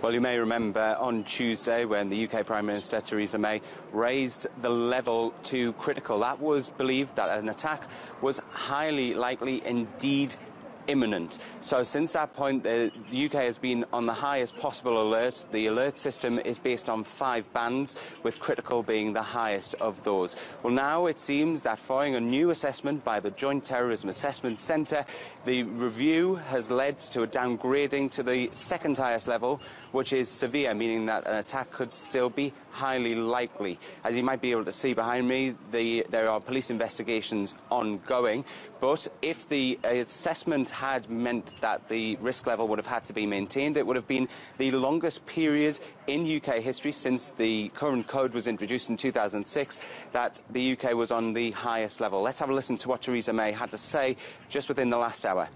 Well, you may remember on Tuesday when the UK Prime Minister Theresa May raised the level to critical. That was believed that an attack was highly likely, indeed imminent. So since that point, the UK has been on the highest possible alert. The alert system is based on 5 bands, with critical being the highest of those. Well, now it seems that following a new assessment by the Joint Terrorism Assessment Centre, the review has led to a downgrading to the second highest level, which is severe, meaning that an attack could still be highly likely. As you might be able to see behind me, there are police investigations ongoing, but if the assessment had meant that the risk level would have had to be maintained, it would have been the longest period in UK history since the current code was introduced in 2006 that the UK was on the highest level. Let's have a listen to what Theresa May had to say just within the last hour.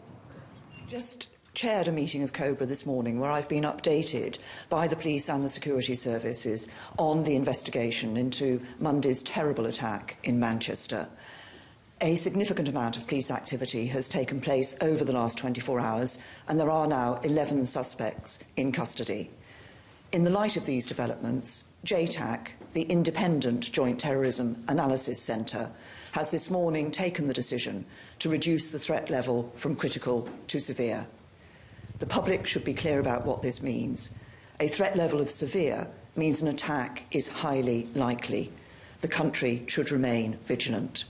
Just chaired a meeting of COBRA this morning where I've been updated by the police and the security services on the investigation into Monday's terrible attack in Manchester. A significant amount of police activity has taken place over the last 24 hours, and there are now 11 suspects in custody. In the light of these developments, JTAC, the Independent Joint Terrorism Analysis Centre, has this morning taken the decision to reduce the threat level from critical to severe. The public should be clear about what this means. A threat level of severe means an attack is highly likely. The country should remain vigilant.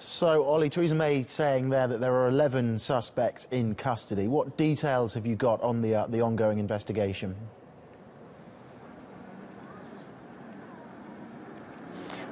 So, Ollie, Theresa May saying there that there are 11 suspects in custody. What details have you got on the ongoing investigation?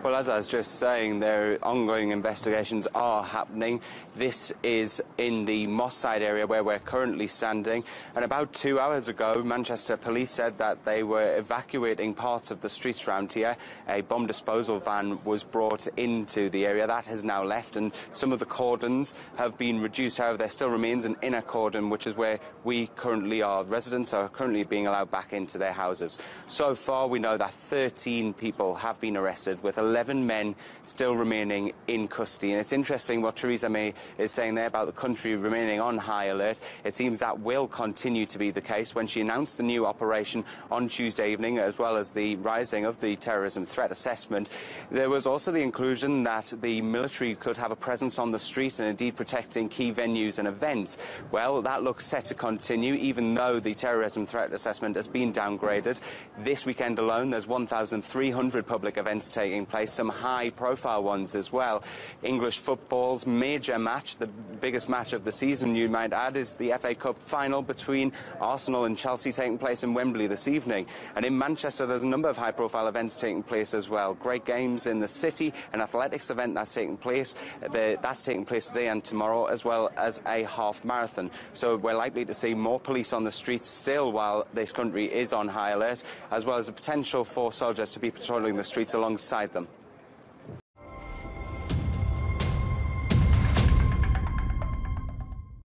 Well, as I was just saying, their ongoing investigations are happening. This is in the Moss Side area where we're currently standing. And about 2 hours ago, Manchester police said that they were evacuating parts of the streets around here. A bomb disposal van was brought into the area. That has now left, and some of the cordons have been reduced. However, there still remains an inner cordon, which is where we currently are. Residents are currently being allowed back into their houses. So far, we know that 13 people have been arrested, with 11 men still remaining in custody. And it's interesting what Theresa May is saying there about the country remaining on high alert. It seems that will continue to be the case. When she announced the new operation on Tuesday evening, as well as the rising of the terrorism threat assessment, there was also the inclusion that the military could have a presence on the street and indeed protecting key venues and events. Well, that looks set to continue, even though the terrorism threat assessment has been downgraded. This weekend alone, there's 1,300 public events taking place, some high-profile ones as well. English football's major match, the biggest match of the season, you might add, is the FA Cup final between Arsenal and Chelsea, taking place in Wembley this evening. And in Manchester, there's a number of high-profile events taking place as well. Great games in the city, an athletics event that's taking place. That's taking place today and tomorrow, as well as a half marathon. So we're likely to see more police on the streets still while this country is on high alert, as well as the potential for soldiers to be patrolling the streets alongside them.